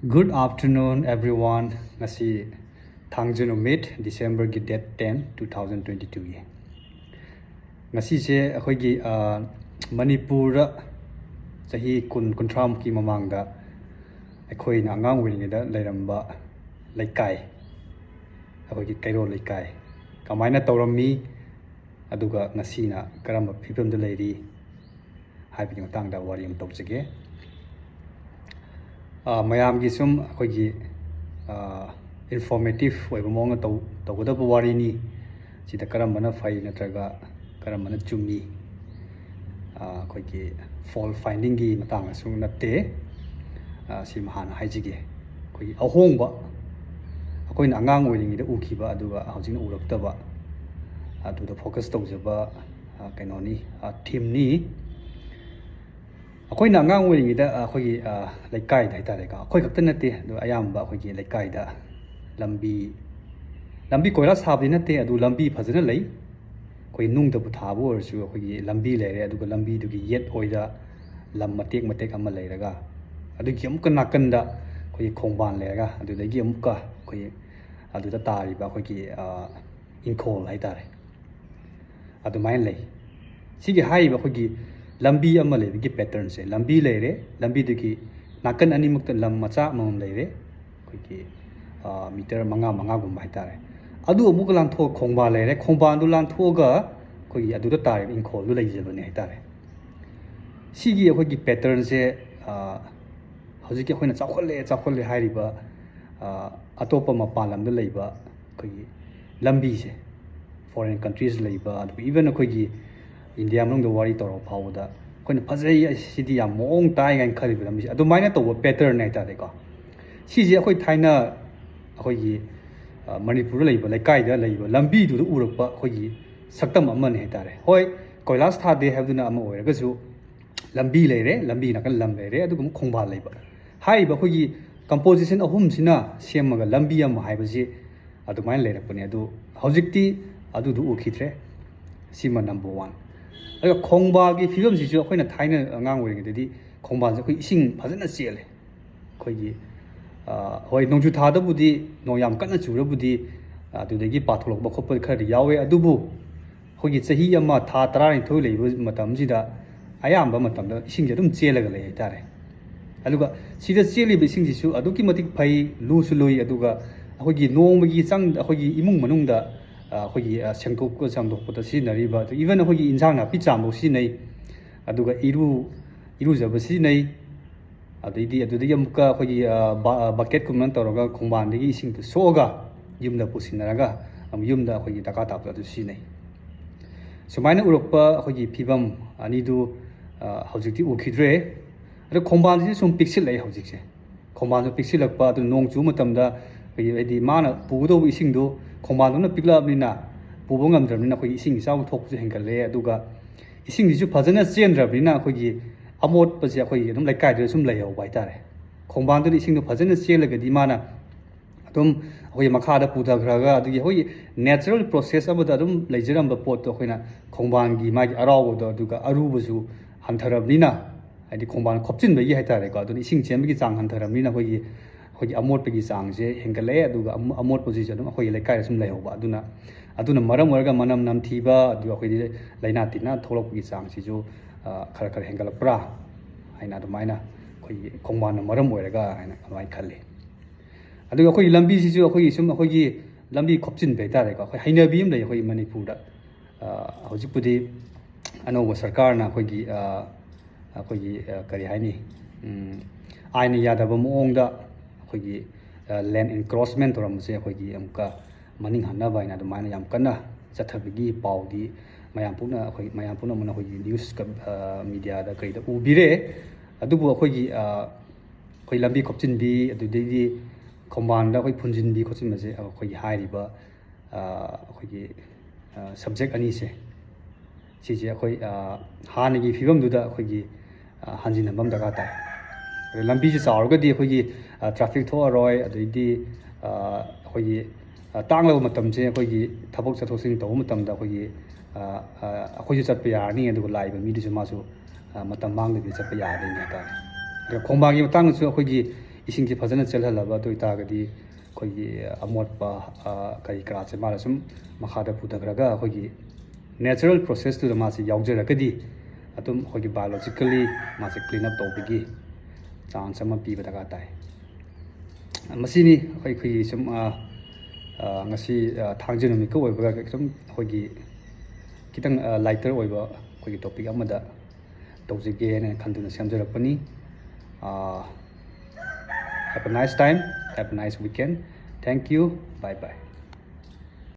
Good afternoon, everyone. Ngasi Thangje numit December ki date 10, 2022 ye. Ngasi se akhoi gi Manipur chahi kuntram ki mamangda akhoi na angang wing da leiramba laikai akhoi gi kairo laikai kamaina tawrami aduga ngasi na karamba phibam da leiri haibigi matangda wari am tawjage mayam gi sum akhoi gi informative oiba mong tawgada wari ni sida karambana fai natraga karambana chumi akhoi gi fall finding gi matang asung natte si mahana haijige akhoi ahongba akhoi na angang oiring da ukiba aduga haujina uraktaba aduda focus tawjaba kainoni team ni akhoi na angang oiring da akhoi laikai da tare ka akhoi khakta nate adu ayamba akhoi gi laikai da lambi koila sabdi nate adu lambi phajana lei koi nung da puthabu orsu akhoi gi lambi leire aduga lambi du gi yet oida lam matek ama leiraga adu gi amka nakanda koi khongban leiraga adu dagi amka koi adu da tari ba koi gi inkol hai tare adu main lei sigi hai ba koi gi lambi ama leire gi pattern se lambi leire lambi du gi nakan ani mukta lam macha mam leire koi gi meter manga gum hai tare adu amuk lan tho khongba leire khongban du lan tho ga koi adu da tari inkol lu lei jebane hai tare sigi akhoi gi pattern se hojik ki akhoi na chakhole hairiba atopa mapan lam da leiba koi lambi se foreign countries leiba adu even akhoi gi india mong da wari toro phawda akhoi na phajai sidi ya mong tai gan khaliba lambi adu maina to pattern nei ta de ko siji akhoi thaina akhoi gi manipur leiba laikai da leiba lambi du urakpa akhoi gi saktam amma ne tare hoi koilas tha de habduna amma oiraga su lambi leire lambi na kan lam leire adu gum khongba leiba hai ba khoi gi composition ahum sina semaga lambi am hai ba ji adu main leire pani adu hojikti adu du ukhitre sima number 1 aga khongba gi phibam ji ju khoina thaina angang oiring de di khongba je khoi ising phajana chele khoi gi hoi nongju tha da budi noyam kana chura budi adu de gi patholok ba khopal khari yawe adu bu khoi gi chahi ama tha 30 thoi leibu matam ji da ayamba matam da ising je dum chelaga lei tare aduga sida cheli be ising ji su aduki matik phai lu su loi aduga khoi gi nong gi chang khoi gi imung manung da khoi gi sengkop ko samdok pota si nari ba even khoi gi injang na pi cham bo si nei aduga iru jaba si nei adidi yamka khoi gi bucket kum nan toroga khongban de gi ising tu soga yumda pusinaraga am yumda khoi gi taka tap da si nei sumaina urokpa khoi gi phibam ani du hojikti ukhidre ado khongban ji sum pixel lai hojik se khongban ju pixel lakpa adu nong chu matam da edi mana pudo ising du khongban du na pikla abnina pubo ngam dramina khoi ising isaw thok ju hengkale aduga ising ji ju phajana chendra bina khoi gi amot pa je khoi dum laikai de sum lai ho bai tare khongban du ising du phajana chelaga di mana adum khoi makha da puda graga adu gi khoi natural process abada dum leijaram ba pot to khoina khongban gi ma gi araw do aduga aru bu ju hantarabnina adi khongban khopchin ba gi haitare ko adu ising chem gi chang hantarabnina khoi amot pe gi chang je hengkale aduga amot position dum khoi laikai sum lai ho ba aduna maram warga manam nam thiba adu khoi laina tina tholok gi chang si ju khara hengala pra aina du maina khoi khongban na maram oiraga aina amai khalle aduga khoi lambi si ju khoi sum khoi gi lambi khopchin be tare ko khoi hainabi am lai khoi manipur da hojikpudi anoba sarkar na khoi gi kari haini aina yadaba moong da khoi gi land encroachment toram se khoi gi amka maning hanna baina du maina yam kana chathabigi paudi mayam puna mana khoi news ka media da kai da ubire adubu khoi gi khoi lambi khopchin bi adu de khomban da khoi phunjin bi khochin ma se khoi hai riba khoi gi subject ani se si je khoi han gi phibam du da khoi gi hanjin nambam daga ta lambi ji sawr ga di khoi gi traffic tho aroi adu di khoi gi tanglo matam je khoi gi thabok chathosing to matam da khoi gi khoi ju chat pa ya ni adu lai ba mi du ma su matam mang de chat pa ya de ni ta khongbang gi tang su khoi gi इसिंसे फजन चलहलबा तो इतागदी अखोगी अमोटपा कई कराचे माला सुम मखादा पुदग्रगा अखोगी natural process तो मासे यावजरगदी अतुम अखोगी biologically मासे clean up तौबगी chance अमा पीबा दरकार ताई मसीनी अखोगी सुम ngasi thangje numi ko oiba ga kum hogi kitang lighter oiba hogi topic amada tawjige ne khanduna samjarakpani have a nice time, have a nice weekend. Thank you, bye bye.